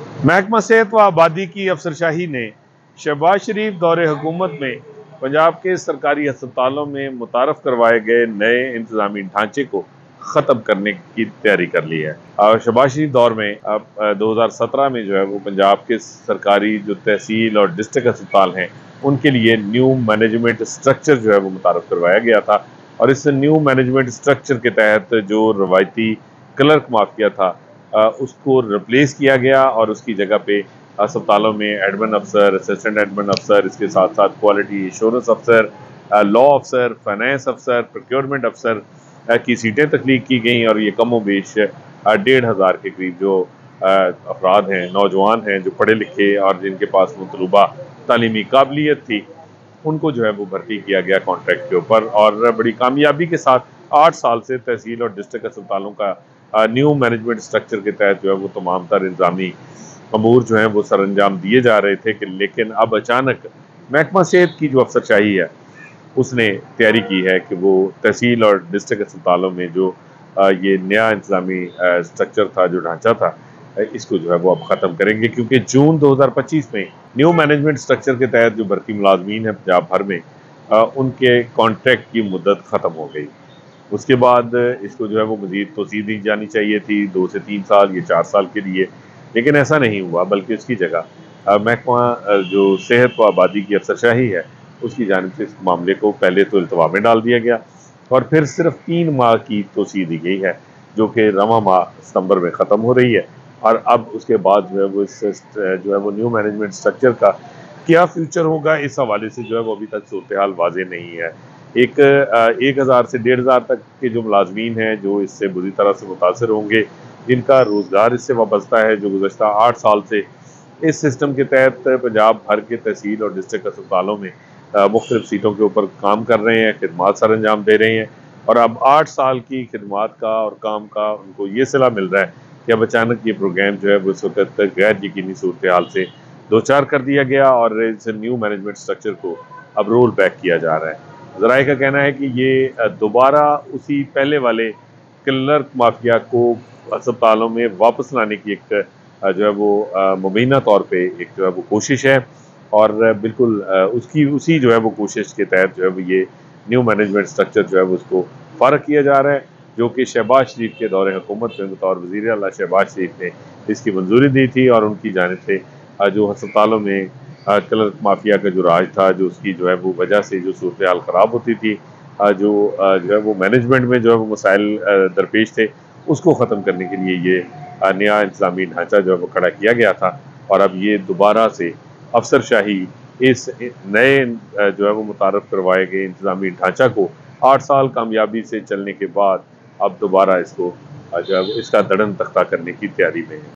महकमा सेहत व आबादी की अफसरशाही ने शहबाज शरीफ दौरे हुकूमत में पंजाब के सरकारी अस्पतालों में मुतारफ़ करवाए गए नए इंतज़ामी ढांचे को ख़त्म करने की तैयारी कर ली है। शहबाज शरीफ दौर में अब 2017 में जो है वो पंजाब के सरकारी जो तहसील और डिस्ट्रिक्ट अस्पताल हैं उनके लिए न्यू मैनेजमेंट स्ट्रक्चर जो है वो मुतारफ़ करवाया गया था। और इस न्यू मैनेजमेंट स्ट्रक्चर के तहत जो रवायती क्लर्क माफिया था उसको रिप्लेस किया गया और उसकी जगह पे अस्पतालों में एडमिन अफसर, असिस्टेंट एडमिन अफसर, इसके साथ साथ क्वालिटी एश्योरेंस अफसर, लॉ अफसर, फाइनेंस अफसर, प्रोक्योरमेंट अफसर की सीटें तख्लीक की गई। और ये कमो बेश 1500 के करीब जो अफराद हैं, नौजवान हैं जो पढ़े लिखे और जिनके पास मतलूबा तालीमी काबिलियत थी, उनको जो है वो भर्ती किया गया कॉन्ट्रैक्ट के ऊपर। और बड़ी कामयाबी के साथ 8 साल से तहसील और डिस्ट्रिक्ट अस्पतालों का न्यू मैनेजमेंट स्ट्रक्चर के तहत जो है वो तमाम तर इंतजामी अमूर जो हैं वो सर अंजाम दिए जा रहे थे कि लेकिन अब अचानक महकमा सेहत की जो अफसरशाही है उसने तैयारी की है कि वो तहसील और डिस्ट्रिक्ट अस्पतालों में जो ये नया इंतजामी स्ट्रक्चर था, जो ढांचा था, इसको जो है वो अब ख़त्म करेंगे। क्योंकि जून 2025 में न्यू मैनेजमेंट स्ट्रक्चर के तहत जो भर्ती मुलाजमीन है पंजाब भर में, उनके कॉन्ट्रैक्ट की मुद्दत ख़त्म हो गई। उसके बाद इसको जो है वो मज़ीद तोसी दी जानी चाहिए थी 2 से 3 साल या 4 साल के लिए, लेकिन ऐसा नहीं हुआ, बल्कि उसकी जगह महकमा जो सेहत व आबादी की अफसरशाही है उसकी जानिब से इस मामले को पहले तो इल्तवा में डाल दिया गया और फिर सिर्फ 3 माह की तोसी दी गई है, जो कि रवां माह सितंबर में ख़त्म हो रही है। और अब उसके बाद जो है वो इस जो है वो न्यू मैनेजमेंट स्ट्रक्चर का क्या फ्यूचर होगा, इस हवाले से जो है वो अभी तक सूरत हाल वाज़ेह नहीं है। 1000 से 1500 तक के जो मुलाजमीन हैं जो इससे बुरी तरह से मुतासर होंगे, जिनका रोज़गार इससे वाबस्ता है, जो गुज़श्ता 8 साल से इस सिस्टम के तहत पंजाब भर के तहसील और डिस्ट्रिक्ट अस्पतालों में मुख्तलिफ सीटों के ऊपर काम कर रहे हैं, खिदमात सर अंजाम दे रहे हैं। और अब 8 साल की खिदमात का और काम का उनको ये सिला मिल रहा है कि अब अचानक ये प्रोग्राम जो है वो इस वक्त गैर यकीनी सूरत हाल से दो चार कर दिया गया और इस न्यू मैनेजमेंट स्ट्रक्चर को अब रोल बैक किया जा रहा है। ज़राए का कहना है कि ये दोबारा उसी पहले वाले क्लर्क माफिया को अस्पतालों में वापस लाने की एक जो है वो मुबीना तौर पे एक जो है वो कोशिश है। और बिल्कुल उसकी उसी जो है वो कोशिश के तहत जो है वो ये न्यू मैनेजमेंट स्ट्रक्चर जो है वो उसको फ़ारग किया जा रहा है, जो कि शहबाज शरीफ के दौरे हुकूमत में बतौर वज़ीर आला शहबाज शरीफ ने इसकी मंजूरी दी थी। और उनकी जानिब से जो अस्पतालों में क्लर्क माफिया का जो राज था, जो उसकी जो है वो वजह से जो सूरत हाल ख़राब होती थी, जो है वो मैनेजमेंट में जो है वो मसाइल दरपेश थे, उसको ख़त्म करने के लिए ये नया इंतज़ामी ढांचा जो है वो खड़ा किया गया था। और अब ये दोबारा से अफसरशाही इस नए जो है वो मुतारफ़ करवाए गए इंतज़ामी ढांचा को 8 साल कामयाबी से चलने के बाद अब दोबारा इसको जो है वो इसका दड़न तख्ता करने की तैयारी में है।